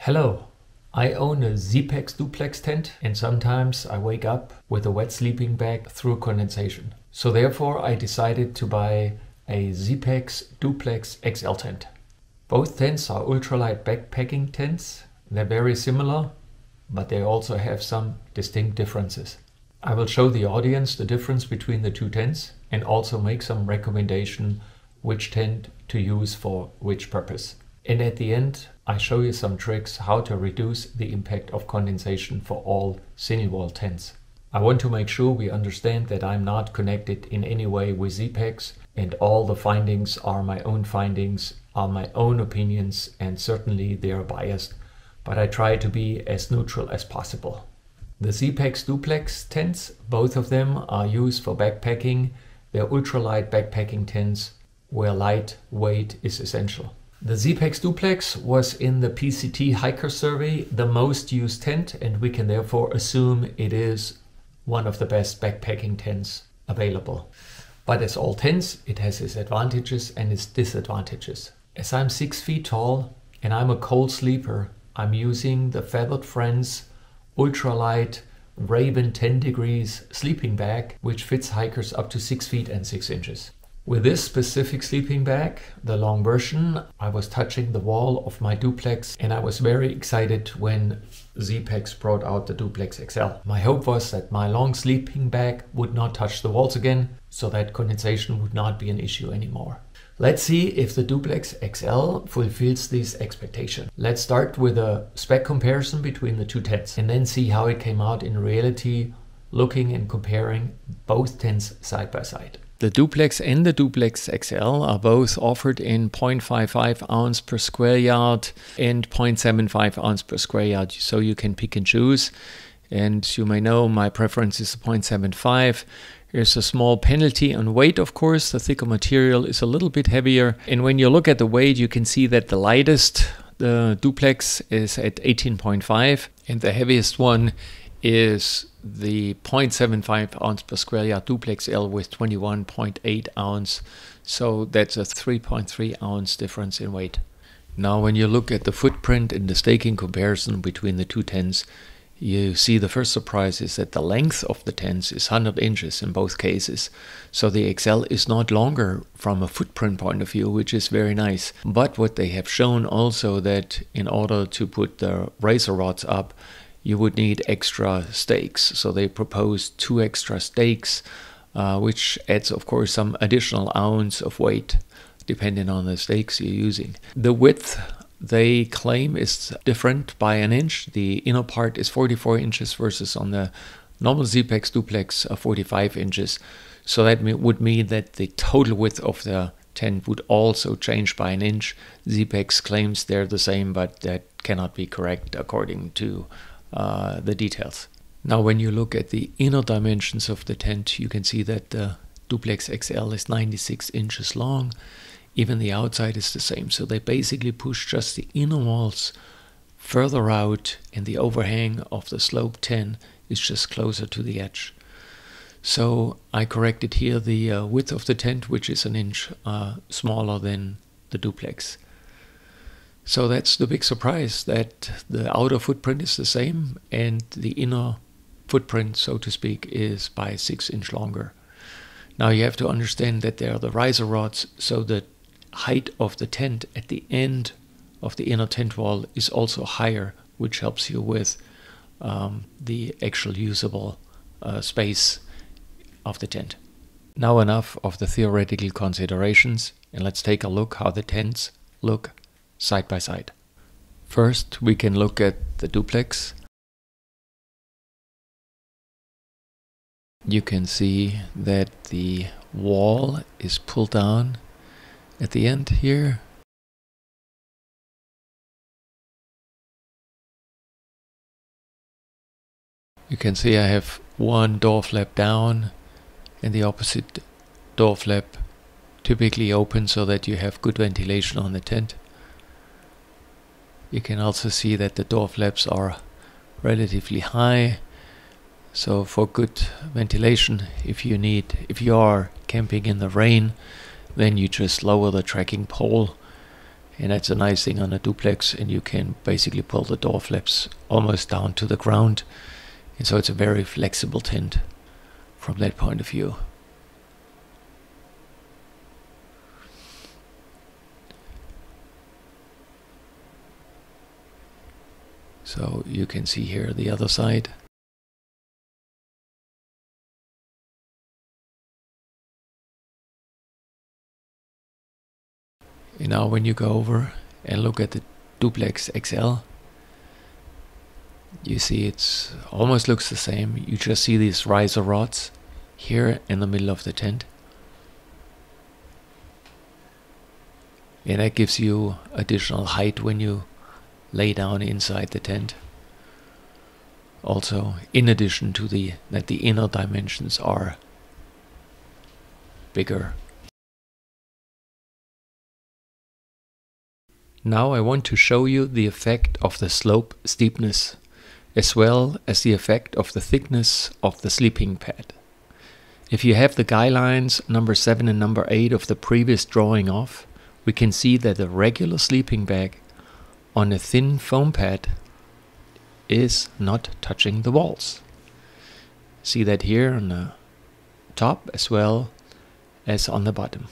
Hello, I own a Zpacks Duplex tent and sometimes I wake up with a wet sleeping bag through condensation. So therefore I decided to buy a Zpacks Duplex XL tent. Both tents are ultralight backpacking tents. They're very similar, but they also have some distinct differences. I will show the audience the difference between the two tents and also make some recommendation which tent to use for which purpose. And at the end, I show you some tricks how to reduce the impact of condensation for all Cinewall tents. I want to make sure we understand that I'm not connected in any way with Zpacks, and all the findings are my own findings, are my own opinions, and certainly they are biased, but I try to be as neutral as possible. The Zpacks Duplex tents, both of them are used for backpacking. They're ultralight backpacking tents where light weight is essential. The Zpacks Duplex was in the PCT Hiker Survey the most used tent, and we can therefore assume it is one of the best backpacking tents available. But as all tents, it has its advantages and its disadvantages. As I'm 6 feet tall and I'm a cold sleeper, I'm using the Feathered Friends ultralight Raven 10 degrees sleeping bag, which fits hikers up to 6 feet and 6 inches. With this specific sleeping bag, the long version, I was touching the wall of my duplex and I was very excited when Zpacks brought out the Duplex XL. My hope was that my long sleeping bag would not touch the walls again, so that condensation would not be an issue anymore. Let's see if the Duplex XL fulfills this expectation. Let's start with a spec comparison between the two tents and then see how it came out in reality, looking and comparing both tents side by side. The Duplex and the Duplex XL are both offered in 0.55 ounce per square yard and 0.75 ounce per square yard, so you can pick and choose. And you may know my preference is 0.75. There's a small penalty on weight, of course. The thicker material is a little bit heavier. And when you look at the weight, you can see that the lightest, the Duplex, is at 18.5, and the heaviest one is the 0.75 ounce per square yard Duplex L with 21.8 ounce. So that's a 3.3 ounce difference in weight. Now when you look at the footprint and the staking comparison between the two tents, you see the first surprise is that the length of the tents is 100 inches in both cases. So the XL is not longer from a footprint point of view, which is very nice. But what they have shown also that in order to put the riser rods up, you would need extra stakes. So they proposed 2 extra stakes, which adds of course some additional ounce of weight depending on the stakes you're using. The width they claim is different by an inch. The inner part is 44 inches versus on the normal Zpacks Duplex 45 inches. So that would mean that the total width of the tent would also change by an inch. Zpacks claims they're the same, but that cannot be correct according to the details. Now when you look at the inner dimensions of the tent, you can see that the Duplex XL is 96 inches long. Even the outside is the same, so they basically push just the inner walls further out, and the overhang of the slope 10 is just closer to the edge. So I corrected here the width of the tent, which is an inch smaller than the Duplex. So that's the big surprise, that the outer footprint is the same and the inner footprint, so to speak, is by 6 inches longer. Now you have to understand that there are the riser rods, so the height of the tent at the end of the inner tent wall is also higher, which helps you with the actual usable space of the tent. Now enough of the theoretical considerations, and let's take a look how the tents look side by side. First, we can look at the Duplex. You can see that the wall is pulled down at the end here. You can see I have one door flap down and the opposite door flap typically open so that you have good ventilation on the tent. You can also see that the door flaps are relatively high, so for good ventilation, if you are camping in the rain, then you just lower the tracking pole And that's a nice thing on a duplex, and you can basically pull the door flaps almost down to the ground. And so it's a very flexible tent from that point of view. So you can see here the other side. And now when you go over and look at the Duplex XL, you see it's almost looks the same. You just see these riser rods here in the middle of the tent. And that gives you additional height when you lay down inside the tent. Also, in addition to that the inner dimensions are bigger. Now I want to show you the effect of the slope steepness, as well as the effect of the thickness of the sleeping pad. If you have the guidelines number 7 and number 8 of the previous drawing off, we can see that a regular sleeping bag on a thin foam pad is not touching the walls. See that here on the top as well as on the bottom,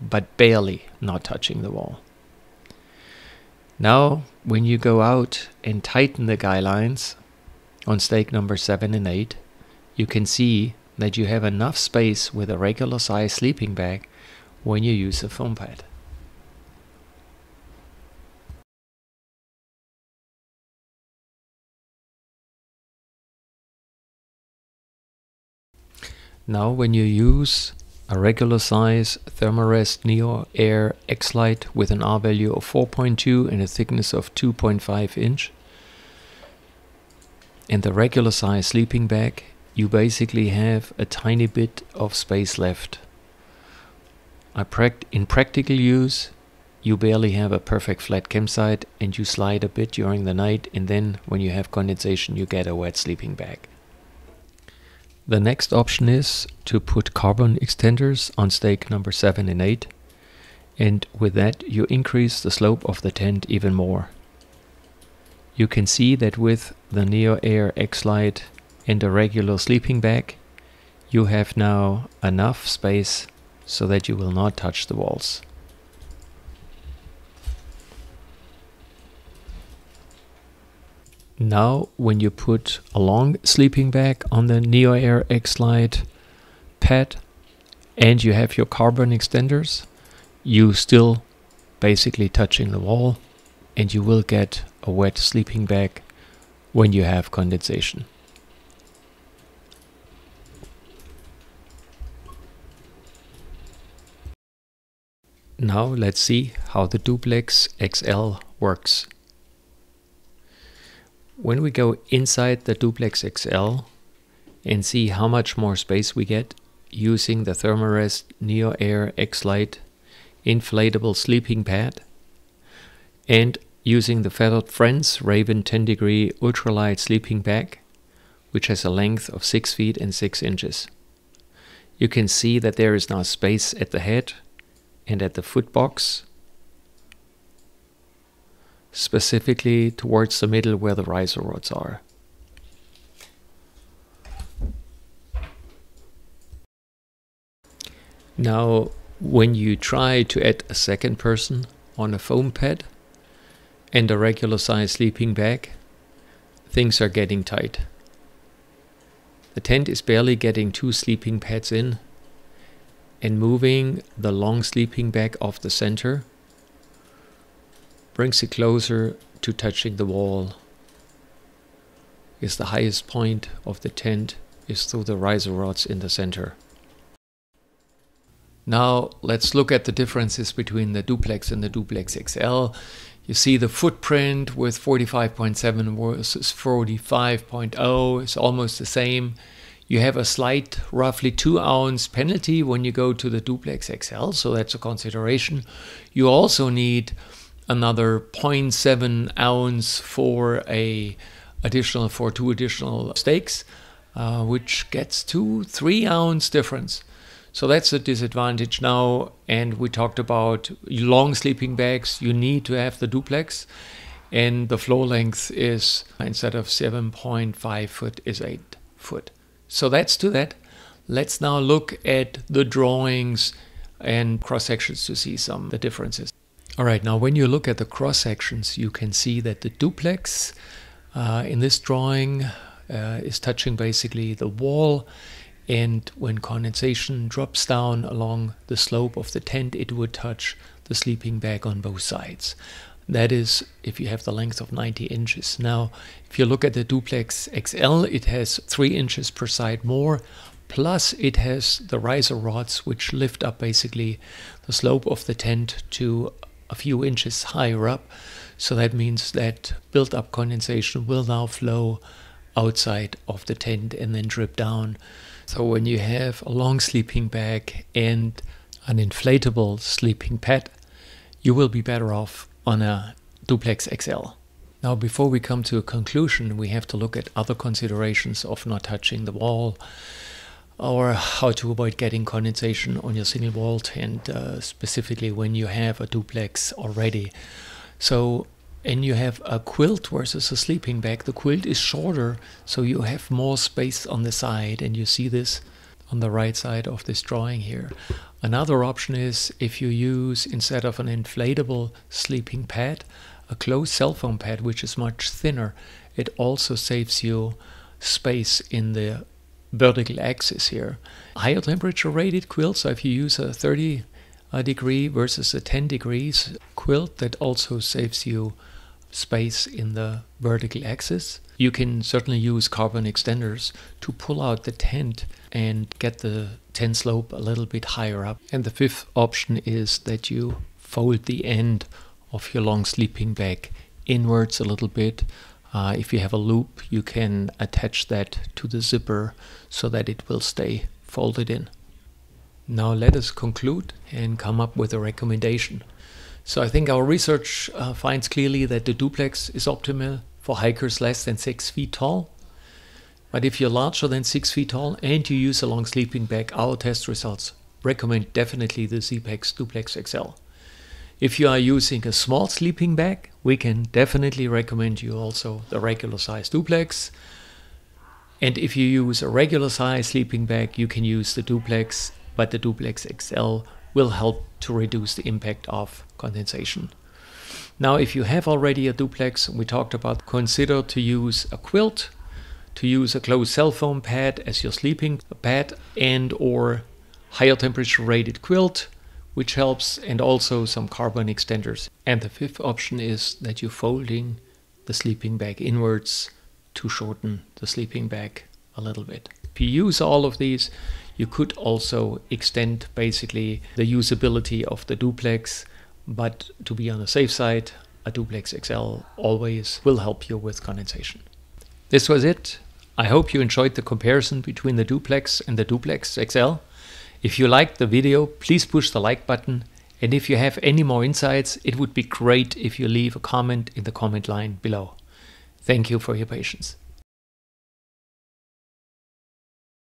but barely not touching the wall. Now, when you go out and tighten the guy lines on stake number 7 and 8, you can see that you have enough space with a regular size sleeping bag when you use a foam pad. Now, when you use a regular size Thermarest Neo Air X-Lite with an R value of 4.2 and a thickness of 2.5 inch, and the regular size sleeping bag, you basically have a tiny bit of space left. In practical use, you barely have a perfect flat campsite, and you slide a bit during the night, and then when you have condensation you get a wet sleeping bag. The next option is to put carbon extenders on stake number 7 and 8, and with that you increase the slope of the tent even more. You can see that with the Neo Air X-Lite and a regular sleeping bag, you have now enough space so that you will not touch the walls. Now, when you put a long sleeping bag on the Neo Air X-Lite pad and you have your carbon extenders, you still basically touching the wall, and you will get a wet sleeping bag when you have condensation. Now let's see how the Duplex XL works. When we go inside the Duplex XL and see how much more space we get using the Thermarest Neo Air X-Lite inflatable sleeping pad and using the Feathered Friends Raven 10 degree ultralight sleeping bag, which has a length of 6 feet and 6 inches. You can see that there is now space at the head and at the foot box, specifically towards the middle where the riser rods are. Now, when you try to add a second person on a foam pad and a regular size sleeping bag, things are getting tight. The tent is barely getting 2 sleeping pads in, and moving the long sleeping bag off the center brings it closer to touching the wall. Is the highest point of the tent is through the riser rods in the center. Now let's look at the differences between the Duplex and the Duplex XL. You see the footprint with 45.7 versus 45.0 is almost the same. You have a slight, roughly 2 ounce penalty when you go to the Duplex XL, so that's a consideration. You also need another 0.7 ounce for 2 additional stakes, which gets to 3 ounce difference. So that's the disadvantage now. And we talked about long sleeping bags. You need to have the duplex, and the floor length is, instead of 7.5 foot, is 8 foot. So that's to that. Let's now look at the drawings and cross sections to see some of the differences. All right, now when you look at the cross sections, you can see that the duplex in this drawing is touching basically the wall, and when condensation drops down along the slope of the tent, it would touch the sleeping bag on both sides. That is if you have the length of 90 inches. Now, if you look at the Duplex XL, it has 3 inches per side more, plus it has the riser rods which lift up basically the slope of the tent to a few inches higher up. So that means that built-up condensation will now flow outside of the tent and then drip down. So when you have a long sleeping bag and an inflatable sleeping pad, you will be better off on a Duplex XL. Now, before we come to a conclusion, we have to look at other considerations of not touching the wall, or how to avoid getting condensation on your single wall tent, specifically when you have a duplex already. So, and you have a quilt versus a sleeping bag. The quilt is shorter, so you have more space on the side, and you see this on the right side of this drawing here. Another option is if you use, instead of an inflatable sleeping pad, a closed cell foam pad, which is much thinner. It also saves you space in the vertical axis here. Higher temperature rated quilt, so if you use a 30 degree versus a 10 degrees quilt, that also saves you space in the vertical axis. You can certainly use carbon extenders to pull out the tent and get the tent slope a little bit higher up. And the fifth option is that you fold the end of your long sleeping bag inwards a little bit. If you have a loop, you can attach that to the zipper so that it will stay folded in. Now let us conclude and come up with a recommendation. So I think our research finds clearly that the duplex is optimal for hikers less than 6 feet tall. But if you're larger than 6 feet tall and you use a long sleeping bag, our test results recommend definitely the Zpacks Duplex XL. If you are using a small sleeping bag, we can definitely recommend you also the regular size duplex. And if you use a regular size sleeping bag, you can use the duplex, but the Duplex XL will help to reduce the impact of condensation. Now, if you have already a duplex, we talked about, consider to use a quilt, to use a closed cell foam pad as your sleeping pad, and or higher temperature rated quilt, which helps, and also some carbon extenders. And the fifth option is that you're folding the sleeping bag inwards to shorten the sleeping bag a little bit. If you use all of these, you could also extend basically the usability of the duplex, but to be on the safe side, a Duplex XL always will help you with condensation. This was it. I hope you enjoyed the comparison between the duplex and the Duplex XL. If you liked the video, please push the like button. And if you have any more insights, it would be great if you leave a comment in the comment line below. Thank you for your patience.